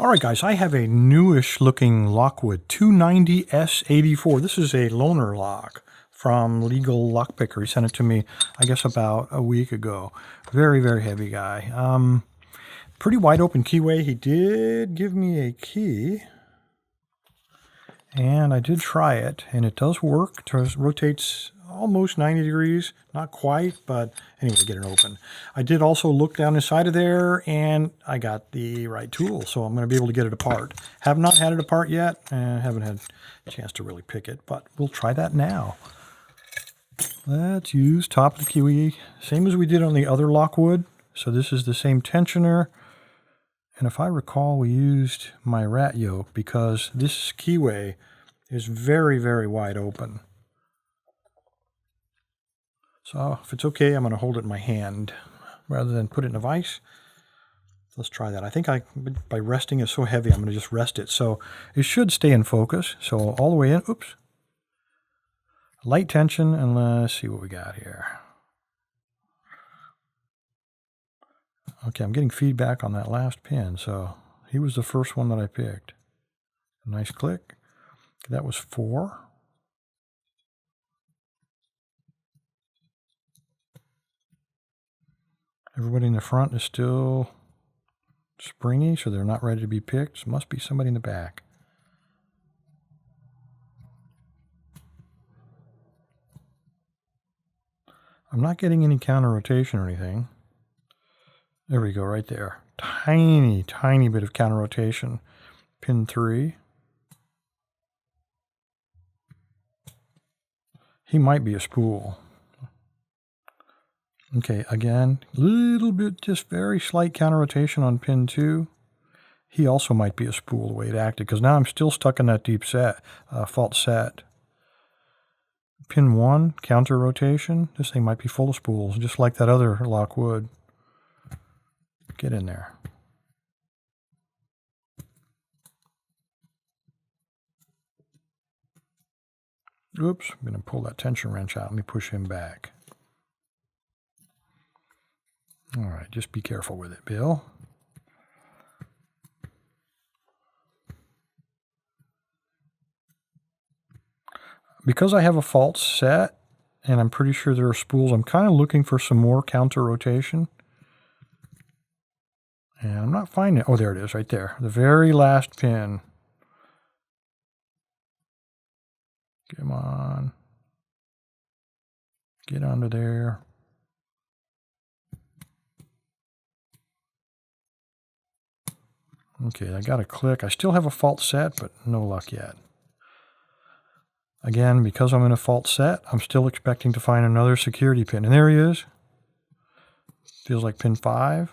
All right, guys, I have a newish looking Lockwood 290S84. This is a loaner lock from LegalLockPicker. He sent it to me, I guess, about a week ago. Very, very heavy guy. Pretty wide open keyway. He did give me a key, and I did try it, and it does work. It rotates almost 90 degrees, not quite, but anyway, get it open. I did also look down inside of there, and I got the right tool, so I'm going to be able to get it apart. Have not had it apart yet, and haven't had a chance to really pick it, but we'll try that now. Let's use top of the keyway, same as we did on the other Lockwood. So this is the same tensioner, and if I recall, we used my rat yoke because this keyway is very, very wide open. So if it's okay, I'm going to hold it in my hand rather than put it in a vise. Let's try that. I think by resting it so heavy, I'm going to just rest it. So it should stay in focus. So all the way in. Oops. Light tension, and let's see what we got here. Okay, I'm getting feedback on that last pin. So he was the first one that I picked. A nice click. That was 4. Everybody in the front is still springy, so they're not ready to be picked. So must be somebody in the back. I'm not getting any counter rotation or anything. There we go, right there. Tiny, tiny bit of counter rotation. Pin 3. He might be a spool. Okay, again, little bit, just very slight counter rotation on pin 2. He also might be a spool the way it acted, because now I'm still stuck in that deep set, fault set. Pin 1, counter rotation. This thing might be full of spools, just like that other Lockwood. Get in there. Oops, I'm going to pull that tension wrench out. Let me push him back. All right, just be careful with it, Bill. Because I have a fault set, and I'm pretty sure there are spools, I'm kind of looking for some more counter rotation. And I'm not finding it. Oh, there it is, right there. The very last pin. Come on. Get under there. Okay, I got a click. I still have a fault set, but no luck yet. Again, because I'm in a fault set, I'm still expecting to find another security pin. And there he is. Feels like pin 5.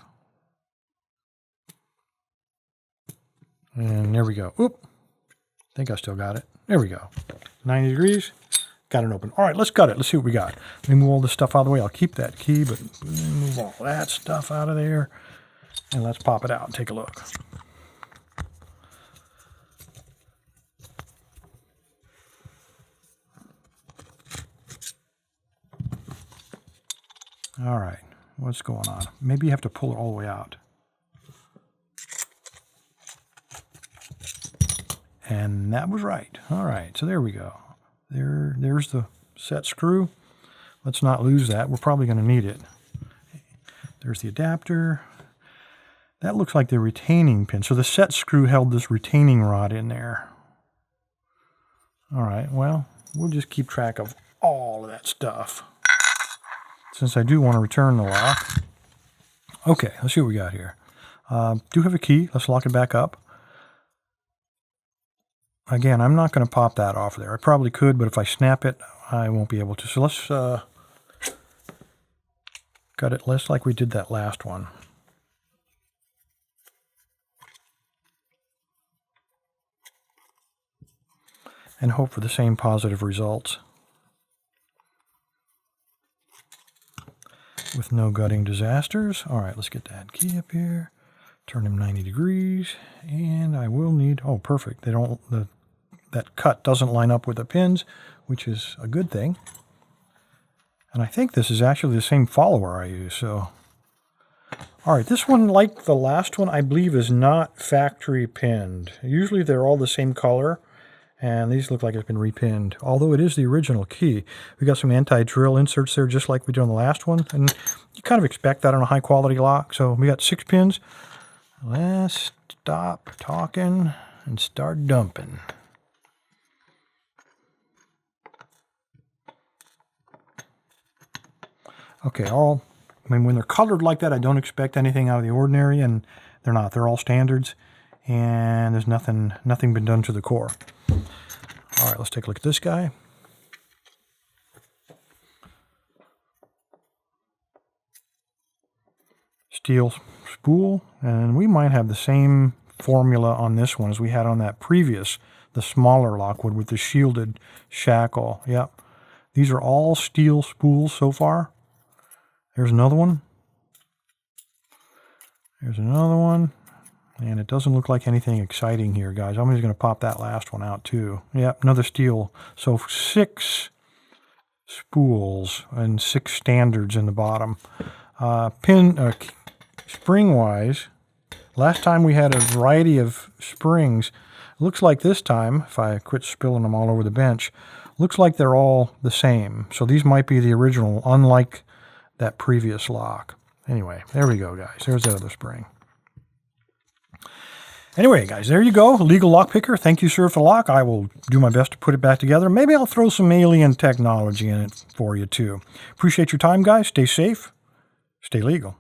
And there we go. Oop. I think I still got it. There we go. 90 degrees. Got it open. All right, let's gut it. Let's see what we got. Let me move all this stuff out of the way. I'll keep that key, but move all that stuff out of there. And let's pop it out and take a look. All right, what's going on? Maybe you have to pull it all the way out. And that was right. All right, so there we go. There's the set screw. Let's not lose that. We're probably going to need it. There's the adapter. That looks like the retaining pin. So the set screw held this retaining rod in there. All right, well, we'll just keep track of all of that stuff, since I do want to return the lock. Okay, let's see what we got here. Do have a key. Let's lock it back up. Again, I'm not going to pop that off there. I probably could, but if I snap it, I won't be able to. So let's gut it less like we did that last one. And hope for the same positive results, with no gutting disasters. All right, let's get that key up here. Turn him 90 degrees, and I will need, oh, perfect. They don't, that cut doesn't line up with the pins, which is a good thing. And I think this is actually the same follower I use, so All right, this one, like the last one, I believe is not factory pinned. Usually they're all the same color, and these look like it's been repinned, although it is the original key. We got some anti-drill inserts there, just like we did on the last one, and you kind of expect that on a high-quality lock. So we got 6 pins. Let's stop talking and start dumping. Okay, when they're colored like that, I don't expect anything out of the ordinary, and they're not. They're all standards, and there's nothing been done to the core. All right, let's take a look at this guy. Steel spool, and we might have the same formula on this one as we had on that previous, the smaller Lockwood with the shielded shackle. Yep, these are all steel spools so far. There's another one. There's another one. And it doesn't look like anything exciting here, guys. I'm just going to pop that last one out, too. Yep, another steel. So 6 spools and 6 standards in the bottom. Spring-wise, last time we had a variety of springs. Looks like this time, if I quit spilling them all over the bench, looks like they're all the same. So these might be the original, unlike that previous lock. Anyway, there we go, guys. There's that other spring. Anyway, guys, there you go. Legal Lock Picker. Thank you, sir, for the lock. I will do my best to put it back together. Maybe I'll throw some alien technology in it for you, too. Appreciate your time, guys. Stay safe. Stay legal.